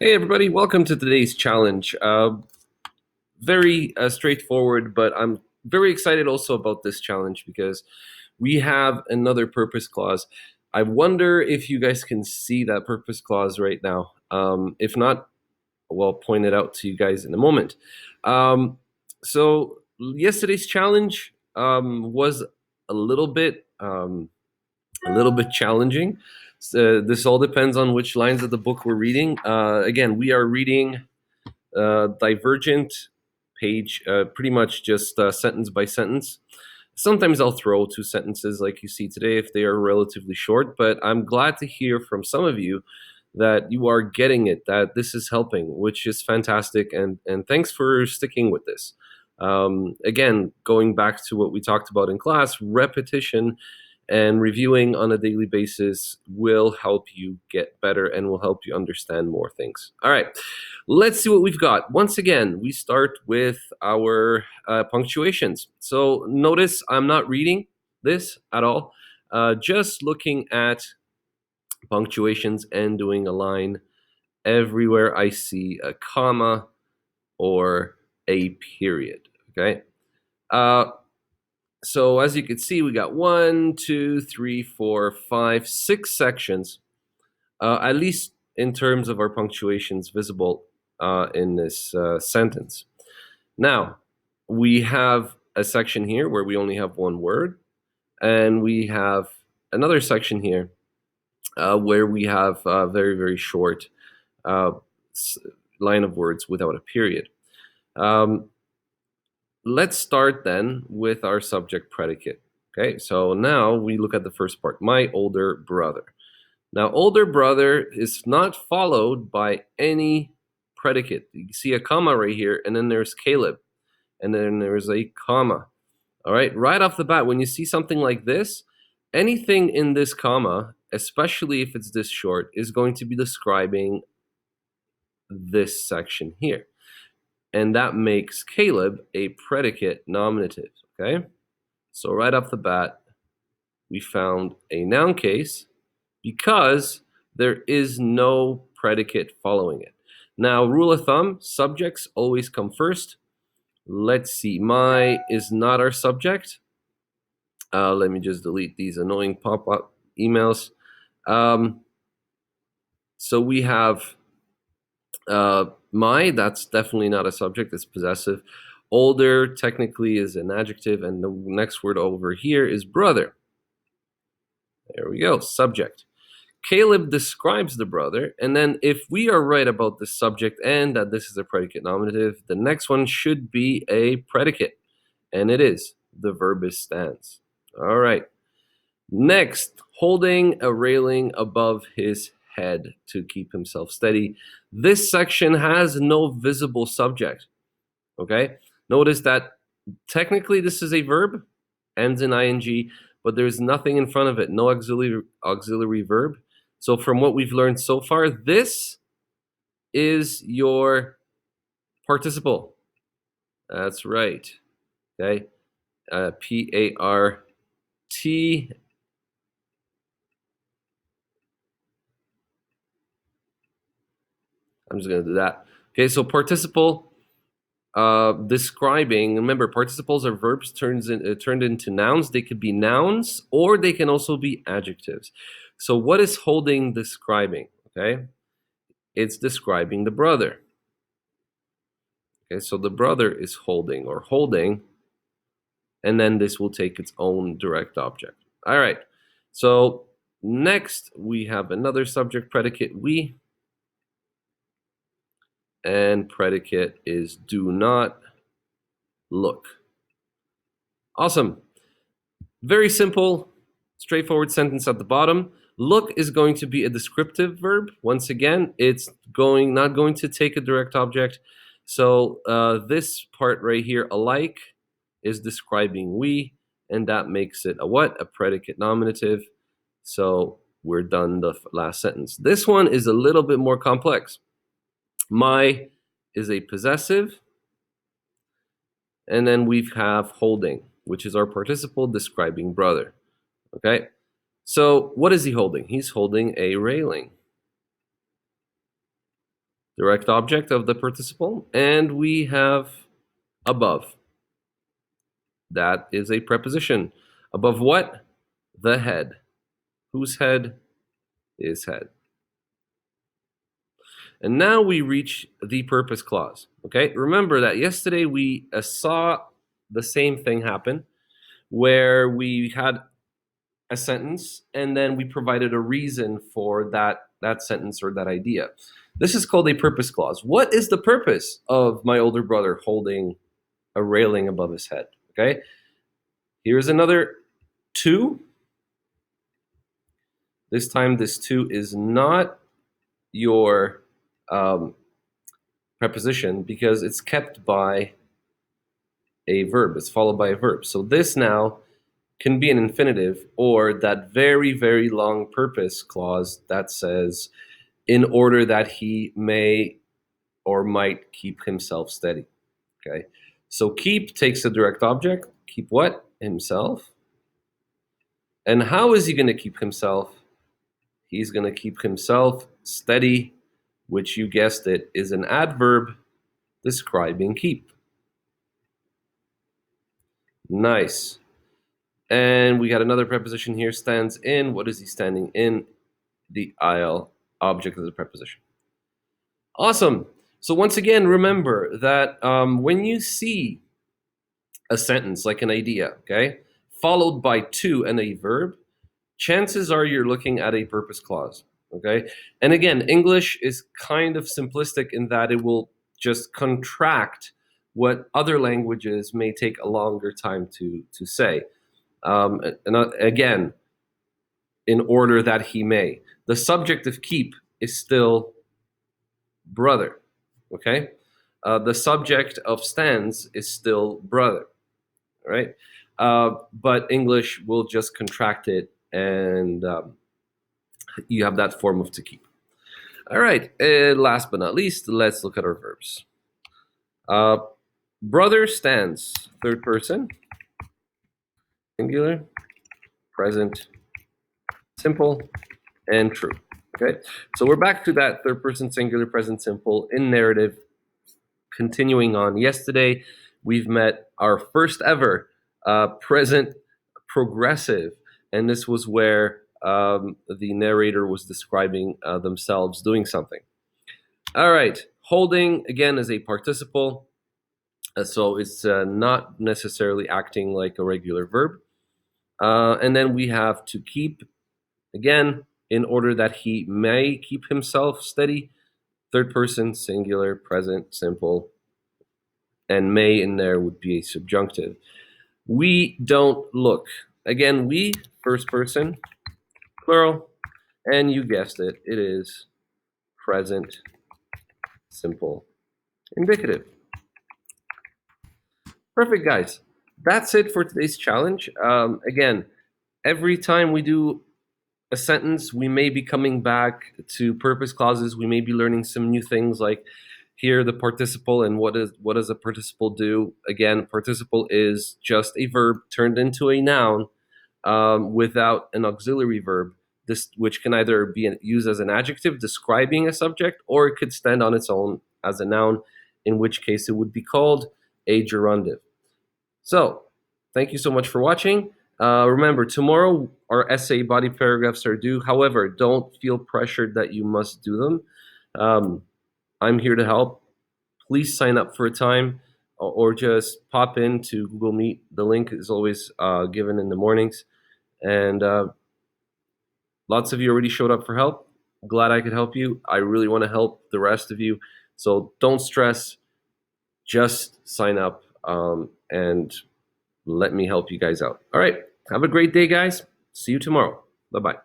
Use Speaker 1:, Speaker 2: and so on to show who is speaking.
Speaker 1: Hey everybody, welcome to today's challenge. Very straightforward, but I'm very excited also about this challenge because we have another purpose clause. I wonder if you guys can see that purpose clause right now. If not, well, point it out to you guys in a moment. So yesterday's challenge was a little bit challenging. This all depends on which lines of the book we're reading. Again, we are reading Divergent page, pretty much just sentence by sentence. Sometimes I'll throw two sentences like you see today if they are relatively short, but I'm glad to hear from some of you that you are getting it, that this is helping, which is fantastic, and thanks for sticking with this. Again, going back to what we talked about in class, repetition and reviewing on a daily basis will help you get better and will help you understand more things. All right, let's see what we've got. Once again, we start with our punctuations. So notice I'm not reading this at all, just looking at punctuations and doing a line everywhere I see a comma or a period, okay? So as you can see, we got 1, 2, 3, 4, 5, 6 sections, at least in terms of our punctuations visible in this sentence. Now, we have a section here where we only have one word, and we have another section here where we have a very, very short line of words without a period. Let's start then with our subject predicate. Okay, so now we look at the first part, my older brother. Now, older brother is not followed by any predicate. You see a comma right here, and then there's Caleb, and then there's a comma. All right, right off the bat, when you see something like this, anything in this comma, especially if it's this short, is going to be describing this section here. And that makes Caleb a predicate nominative, okay? So right off the bat, we found a noun case because there is no predicate following it. Now, rule of thumb, subjects always come first. Let's see, my is not our subject. Let me just delete these annoying pop-up emails. So we have my, that's definitely not a subject, it's possessive. Older technically is an adjective, and the next word over here is brother. There we go, subject. Caleb describes the brother, and then if we are right about the subject and that this is a predicate nominative, the next one should be a predicate, and it is. The verb is stands. All right. Next, holding a railing above his head to keep himself steady. This section has no visible subject, okay? Notice that technically this is a verb, ends in ing, but there's nothing in front of it, no auxiliary verb. So from what we've learned so far, this is your participle. That's right, okay? P-A-R-T. I'm just going to do that. Okay, so participle describing. Remember, participles are verbs turned into nouns. They could be nouns or they can also be adjectives. So what is holding describing? Okay, it's describing the brother. Okay, so the brother is holding or holding, and then this will take its own direct object. All right, so next we have another subject predicate, we. And predicate is do not look. Awesome. Very simple, straightforward sentence at the bottom. Look is going to be a descriptive verb. Once again, it's not going to take a direct object. So this part right here, alike, is describing we, and that makes it a what? A predicate nominative. So we're done the last sentence. This one is a little bit more complex. My is a possessive, and then we have holding, which is our participle describing brother. Okay, so what is he holding? He's holding a railing. direct object of the participle, and we have above. That is a preposition. Above what? The head. Whose head? His head. And now we reach the purpose clause. Okay, remember that yesterday we saw the same thing happen, where we had a sentence and then we provided a reason for that sentence or that idea. This is called a purpose clause. What is the purpose of my older brother holding a railing above his head? Okay, here's another to. This time, this to is not your preposition because it's kept by a verb. It's followed by a verb. So this now can be an infinitive or that very, very long purpose clause that says, in order that he may or might keep himself steady. Okay. So keep takes a direct object. Keep what? Himself. And how is he going to keep himself? He's going to keep himself steady, which you guessed it is an adverb describing keep. Nice. And we got another preposition here, stands in. What is he standing in? The il, object of the preposition. Awesome. So once again, remember that when you see a sentence like an idea, okay, followed by to and a verb, chances are you're looking at a purpose clause, okay? And again, English is kind of simplistic in that it will just contract what other languages may take a longer time to say. And again, in order that he may. The subject of keep is still brother, okay? The subject of stands is still brother, right? But English will just contract it and you have that form of to keep. All right, last but not least, let's look at our verbs. Brother stands, third person, singular, present, simple, and true. Okay, so we're back to that third person singular, present, simple in narrative. Continuing on, yesterday we've met our first ever present progressive, and this was where the narrator was describing themselves doing something. All right, holding again is a participle, so it's not necessarily acting like a regular verb. And then we have to keep, again, in order that he may keep himself steady, third person, singular, present, simple, and may in there would be a subjunctive. We don't look. Again, we, first person, plural, and you guessed it, it is present, simple, indicative. Perfect, guys. That's it for today's challenge. Again, every time we do a sentence, we may be coming back to purpose clauses. We may be learning some new things like here the participle and what does a participle do. Again, participle is just a verb turned into a noun without an auxiliary verb, this which can either be used as an adjective describing a subject, or it could stand on its own as a noun, in which case it would be called a gerundive. So thank you so much for watching. Remember, tomorrow our essay body paragraphs are due. However, don't feel pressured that you must do them. I'm here to help. Please sign up for a time or just pop into Google Meet. The link is always given in the mornings. And lots of you already showed up for help. Glad I could help you. I really want to help the rest of you. So don't stress. Just sign up and let me help you guys out. All right. Have a great day, guys. See you tomorrow. Bye-bye.